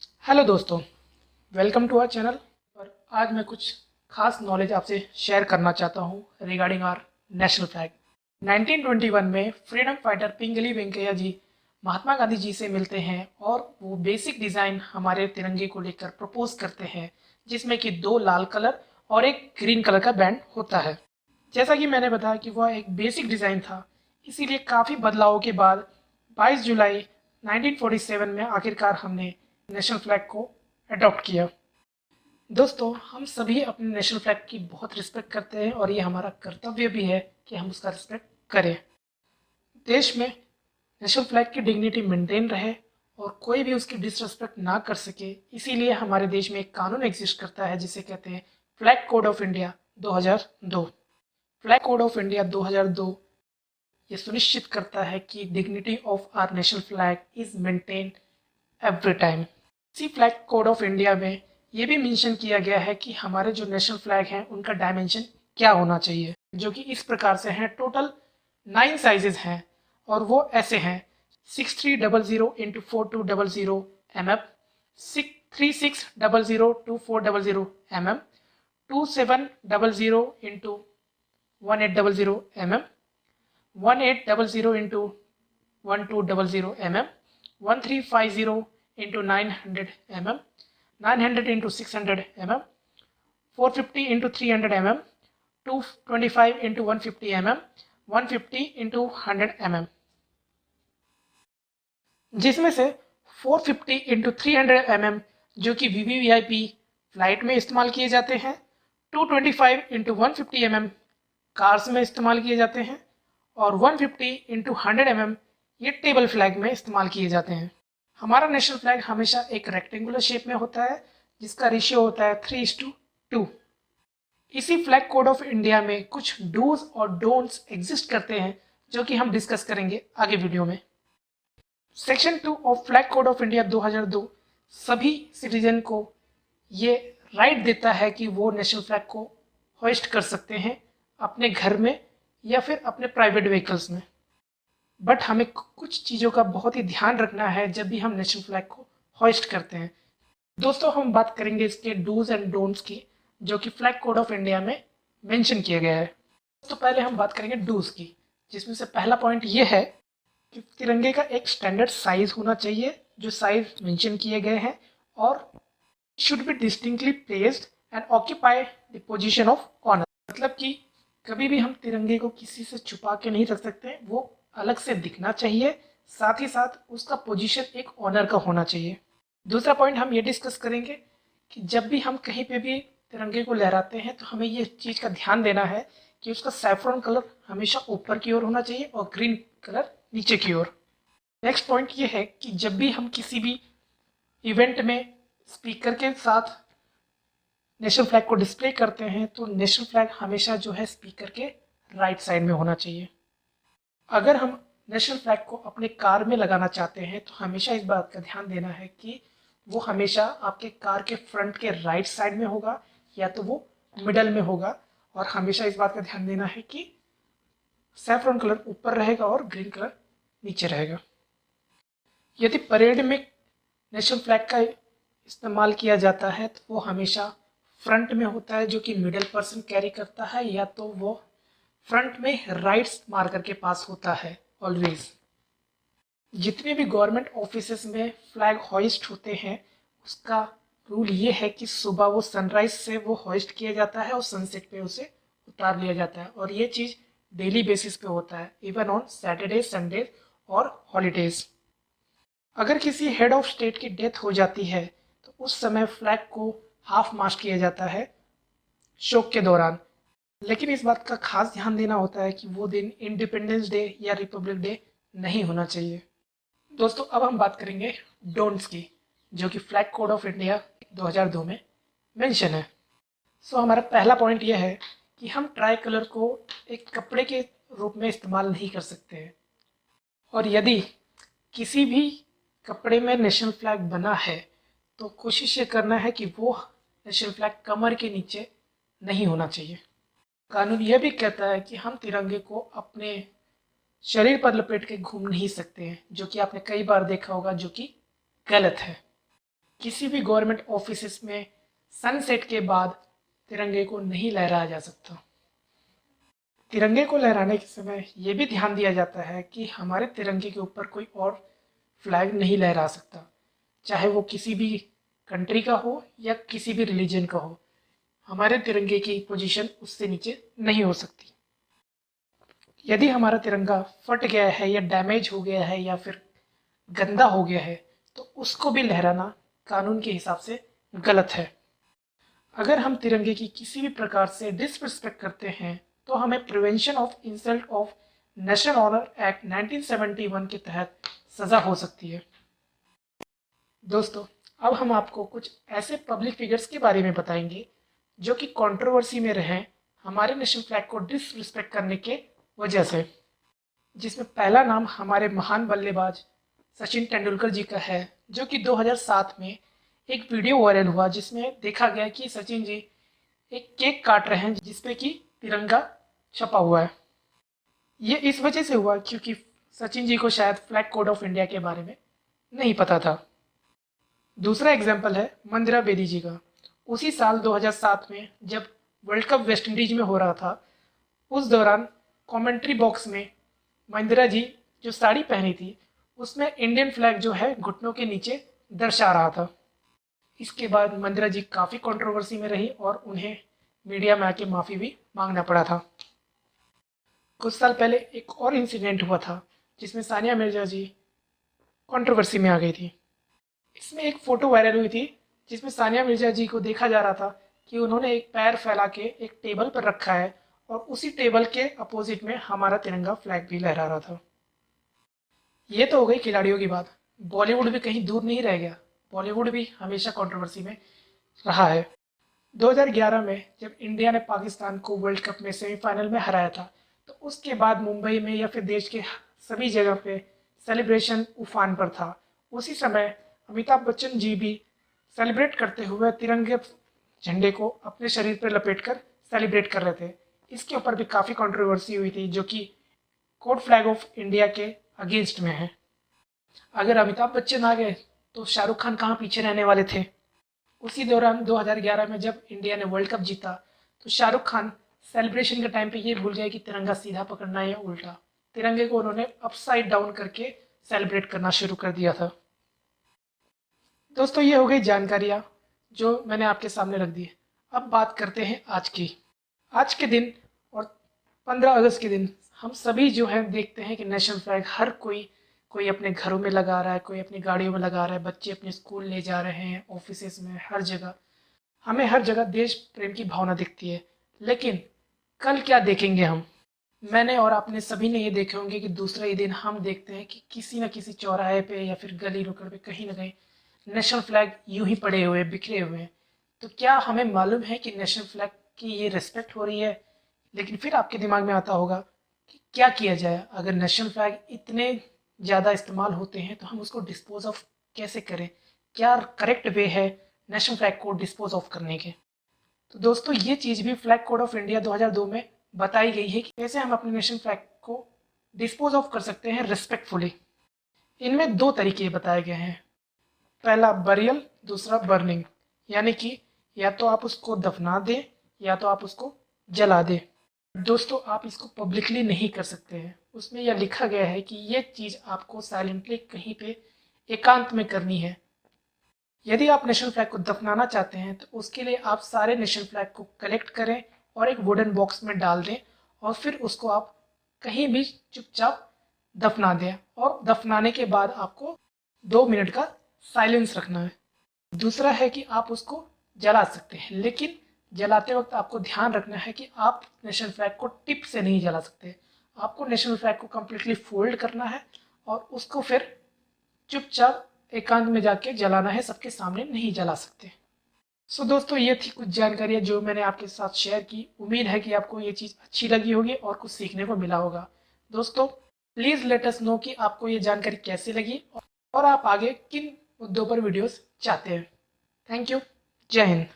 Hello दोस्तों, welcome to our channel. पर आज मैं कुछ खास नॉलेज आपसे शेयर करना चाहता हूँ रिगार्डिंग आवर नेशनल फ्लैग। 1921 में फ्रीडम फाइटर पिंगली वेंकैया जी महात्मा गांधी जी से मिलते हैं और वो बेसिक डिज़ाइन हमारे तिरंगे को लेकर प्रपोज करते हैं, जिसमें कि दो लाल कलर और एक ग्रीन कलर का बैंड होता है। जैसा कि मैंने बताया कि वह एक बेसिक डिज़ाइन था, इसीलिए काफ़ी बदलावों के बाद 22 जुलाई 1947 में आखिरकार हमने नेशनल फ्लैग को अडॉप्ट किया। दोस्तों, हम सभी अपने नेशनल फ्लैग की बहुत रिस्पेक्ट करते हैं और ये हमारा कर्तव्य भी है कि हम उसका रिस्पेक्ट करें। देश में नेशनल फ्लैग की डिग्निटी मेंटेन रहे और कोई भी उसकी डिसरिस्पेक्ट ना कर सके, इसीलिए हमारे देश में एक कानून एग्जिस्ट करता है जिसे कहते हैं flag code of India 2002। Flag code of India 2002 ये सुनिश्चित करता है कि dignity of our national flag is maintain every time. इसी फ्लैग कोड ऑफ इंडिया में ये भी मेंशन किया गया है कि हमारे जो नेशनल फ्लैग हैं उनका डायमेंशन क्या होना चाहिए, जो कि इस प्रकार से हैं। टोटल 9 साइजेस हैं और वो ऐसे हैं: 6300 into 4200 mm, 3600 to 400 mm, 2700 into 1800 mm, 1800 into 1200 mm, 1350 into 900 mm, 900 into 600 mm, 450 into 300 mm, 225 into 150 mm, 150 into 100 mm, जिसमें से 450 into 300 mm जो कि VVVIP फ्लाइट में इस्तेमाल किए जाते हैं, 225 into 150 mm कार्स में इस्तेमाल किए जाते हैं और 150 into 100 mm ये टेबल फ्लैग में इस्तेमाल किए जाते हैं। हमारा नेशनल फ्लैग हमेशा एक रेक्टेंगुलर शेप में होता है जिसका रेशियो होता है 3:2। इसी फ्लैग कोड ऑफ इंडिया में कुछ डूज और डोंट्स एग्जिस्ट करते हैं जो कि हम डिस्कस करेंगे आगे वीडियो में। Section 2 of flag code of India 2002 सभी सिटीजन को ये राइट देता है कि वो नेशनल फ्लैग को होइस्ट कर सकते हैं अपने घर में या फिर अपने प्राइवेट व्हीकल्स में। बट हमें कुछ चीज़ों का बहुत ही ध्यान रखना है जब भी हम नेशनल फ्लैग को होइस्ट करते हैं। दोस्तों, हम बात करेंगे इसके डूज एंड डोंट्स की, जो कि फ्लैग कोड ऑफ इंडिया में मेंशन किया गया है। तो पहले हम बात करेंगे डूज की, जिसमें से पहला पॉइंट ये है कि तिरंगे का एक स्टैंडर्ड साइज होना चाहिए, जो साइज मेंशन किए गए हैं, और should be distinctly placed and occupy the position of honour. मतलब कि कभी भी हम तिरंगे को किसी से छुपा के नहीं रख सकते, वो अलग से दिखना चाहिए, साथ ही साथ उसका पोजीशन एक ऑनर का होना चाहिए। दूसरा पॉइंट हम ये डिस्कस करेंगे कि जब भी हम कहीं पे भी तिरंगे को लहराते हैं तो हमें ये चीज़ का ध्यान देना है कि उसका सैफ्रॉन कलर हमेशा ऊपर की ओर होना चाहिए और ग्रीन कलर नीचे की ओर। नेक्स्ट पॉइंट ये है कि जब भी हम किसी भी इवेंट में स्पीकर के साथ नेशनल फ्लैग को डिस्प्ले करते हैं तो नेशनल फ्लैग हमेशा जो है स्पीकर के राइट साइड में होना चाहिए। अगर हम नेशनल फ्लैग को अपने कार में लगाना चाहते हैं तो हमेशा इस बात का ध्यान देना है कि वो हमेशा आपके कार के फ्रंट के राइट साइड में होगा या तो वो मिडल में होगा, और हमेशा इस बात का ध्यान देना है कि सैफ्रॉन कलर ऊपर रहेगा और ग्रीन कलर नीचे रहेगा। यदि परेड में नेशनल फ्लैग का इस्तेमाल किया जाता है तो वो हमेशा फ्रंट में होता है, जो कि मिडिल पर्सन कैरी करता है, या तो वो फ्रंट में राइट मार्कर के पास होता है ऑलवेज। जितने भी गवर्नमेंट ऑफिसेस में फ्लैग होइस्ट होते हैं उसका रूल ये है कि सुबह वो सनराइज से वो होइस्ट किया जाता है और सनसेट पे उसे उतार लिया जाता है, और ये चीज़ डेली बेसिस पे होता है, इवन ऑन सैटरडे, संडे और हॉलीडेज। अगर किसी हेड ऑफ स्टेट की डेथ हो जाती है तो उस समय फ्लैग को हाफ मास्ट किया जाता है शोक के दौरान, लेकिन इस बात का खास ध्यान देना होता है कि वो दिन इंडिपेंडेंस डे या रिपब्लिक डे नहीं होना चाहिए। दोस्तों, अब हम बात करेंगे डोंट्स की, जो कि फ्लैग कोड ऑफ इंडिया 2002 में मेंशन है। हमारा पहला पॉइंट यह है कि हम ट्राई कलर को एक कपड़े के रूप में इस्तेमाल नहीं कर सकते हैं, और यदि किसी भी कपड़े में नेशनल फ्लैग बना है तो कोशिश ये करना है कि वो नेशनल फ्लैग कमर के नीचे नहीं होना चाहिए। कानून यह भी कहता है कि हम तिरंगे को अपने शरीर पर लपेट के घूम नहीं सकते हैं, जो कि आपने कई बार देखा होगा, जो कि गलत है। किसी भी गवर्नमेंट ऑफिस में सनसेट के बाद तिरंगे को नहीं लहराया जा सकता। तिरंगे को लहराने के समय ये भी ध्यान दिया जाता है कि हमारे तिरंगे के ऊपर कोई और फ्लैग नहीं लहरा सकता, चाहे वो किसी भी कंट्री का हो या किसी भी रिलीजन का हो। हमारे तिरंगे की पोजीशन उससे नीचे नहीं हो सकती। यदि हमारा तिरंगा फट गया है या डैमेज हो गया है या फिर गंदा हो गया है तो उसको भी लहराना कानून के हिसाब से गलत है। अगर हम तिरंगे की किसी भी प्रकार से डिसरिस्पेक्ट करते हैं तो हमें prevention of insult of national honour act 1971 के तहत सज़ा हो सकती है। दोस्तों, अब हम आपको कुछ ऐसे पब्लिक फिगर्स के बारे में बताएंगे जो कि कंट्रोवर्सी में रहे हमारे नेशनल फ्लैग को डिसरिस्पेक्ट करने के वजह से, जिसमें पहला नाम हमारे महान बल्लेबाज सचिन तेंदुलकर जी का है, जो कि 2007 में एक वीडियो वायरल हुआ जिसमें देखा गया कि सचिन जी एक केक काट रहे हैं जिसपे कि तिरंगा छपा हुआ है। ये इस वजह से हुआ क्योंकि सचिन जी को शायद फ्लैग कोड ऑफ इंडिया के बारे में नहीं पता था। दूसरा एग्जाम्पल है मंदिरा बेदी जी का। उसी साल 2007 में जब वर्ल्ड कप वेस्ट इंडीज में हो रहा था, उस दौरान कमेंट्री बॉक्स में मंदिरा जी जो साड़ी पहनी थी उसमें इंडियन फ्लैग जो है घुटनों के नीचे दर्शा रहा था। इसके बाद मंदिरा जी काफ़ी कंट्रोवर्सी में रही और उन्हें मीडिया में आके माफ़ी भी मांगना पड़ा था। कुछ साल पहले एक और इंसिडेंट हुआ था जिसमें सानिया मिर्जा जी कंट्रोवर्सी में आ गई थी। इसमें एक फ़ोटो वायरल हुई थी जिसमें सानिया मिर्जा जी को देखा जा रहा था कि उन्होंने एक पैर फैला के एक टेबल पर रखा है और उसी टेबल के अपोजिट में हमारा तिरंगा फ्लैग भी लहरा रहा था। ये तो हो गई खिलाड़ियों की बात। बॉलीवुड भी कहीं दूर नहीं रह गया। बॉलीवुड भी हमेशा कंट्रोवर्सी में रहा है। 2011 में जब इंडिया ने पाकिस्तान को वर्ल्ड कप में सेमीफाइनल में हराया था तो उसके बाद मुंबई में या फिर देश के सभी जगह पे सेलिब्रेशन उफान पर था। उसी समय अमिताभ बच्चन जी भी सेलिब्रेट करते हुए तिरंगे झंडे को अपने शरीर पर लपेटकर सेलिब्रेट कर रहे थे। इसके ऊपर भी काफ़ी कंट्रोवर्सी हुई थी जो कि कोड फ्लैग ऑफ इंडिया के अगेंस्ट में है। अगर अमिताभ बच्चन आ गए तो शाहरुख खान कहाँ पीछे रहने वाले थे। उसी दौरान 2011 में जब इंडिया ने वर्ल्ड कप जीता तो शाहरुख खान सेलिब्रेशन के टाइम पे ये भूल गए कि तिरंगा सीधा पकड़ना है या उल्टा। तिरंगे को उन्होंने अपसाइड डाउन करके सेलिब्रेट करना शुरू कर दिया था। दोस्तों, ये हो गई जानकारियाँ जो मैंने आपके सामने रख दी। अब बात करते हैं आज के दिन और 15 अगस्त के दिन हम सभी जो है देखते हैं कि नेशनल फ्लैग हर कोई अपने घरों में लगा रहा है, कोई अपनी गाड़ियों में लगा रहा है, बच्चे अपने स्कूल ले जा रहे हैं, ऑफिसेस में, हर जगह हमें हर जगह देश प्रेम की भावना दिखती है। लेकिन कल क्या देखेंगे हम? मैंने और आपने सभी ने ये देखे होंगे कि दूसरे ही दिन हम देखते हैं कि किसी न किसी चौराहे पे या फिर गली नुक्कड़ पे कहीं ना कहीं नेशनल फ्लैग यूं ही पड़े हुए, बिखरे हुए हैं। तो क्या हमें मालूम है कि नेशनल फ्लैग की ये रिस्पेक्ट हो रही है? लेकिन फिर आपके दिमाग में आता होगा कि क्या किया जाए? अगर नेशनल फ्लैग इतने ज़्यादा इस्तेमाल होते हैं तो हम उसको डिस्पोज ऑफ कैसे करें? क्या करेक्ट वे है नेशनल फ्लैग को डिस्पोज ऑफ करने के? तो दोस्तों, ये चीज़ भी फ्लैग कोड ऑफ इंडिया 2002 में बताई गई है कि कैसे हम अपने नेशनल फ्लैग को डिस्पोज ऑफ कर सकते हैं रिस्पेक्टफुली। इनमें 2 तरीके बताए गए हैं। पहला बरियल, दूसरा बर्निंग। यानी कि या तो आप उसको दफना दें या तो आप उसको जला दें। दोस्तों, आप इसको पब्लिकली नहीं कर सकते हैं। उसमें यह लिखा गया है कि ये चीज़ आपको साइलेंटली कहीं पे एकांत में करनी है। यदि आप नेशनल फ्लैग को दफनाना चाहते हैं तो उसके लिए आप सारे नेशनल फ्लैग को कलेक्ट करें और एक वुडन बॉक्स में डाल दें और फिर उसको आप कहीं भी चुपचाप दफना दें और दफनाने के बाद आपको 2 मिनट का साइलेंस रखना है। दूसरा है कि आप उसको जला सकते हैं, लेकिन जलाते वक्त आपको ध्यान रखना है कि आप नेशनल फ्लैग को टिप से नहीं जला सकते। आपको नेशनल फ्लैग को कम्प्लीटली फोल्ड करना है और उसको फिर चुपचाप एकांत में जाके जलाना है, सबके सामने नहीं जला सकते। सो दोस्तों, ये थी कुछ जानकारियाँ जो मैंने आपके साथ शेयर की। उम्मीद है कि आपको ये चीज़ अच्छी लगी होगी और कुछ सीखने को मिला होगा। दोस्तों, प्लीज़ लेट अस नो कि आपको ये जानकारी कैसे लगी और आप आगे किन मुद्दों पर वीडियोस चाहते हैं। Thank you. जय हिंद।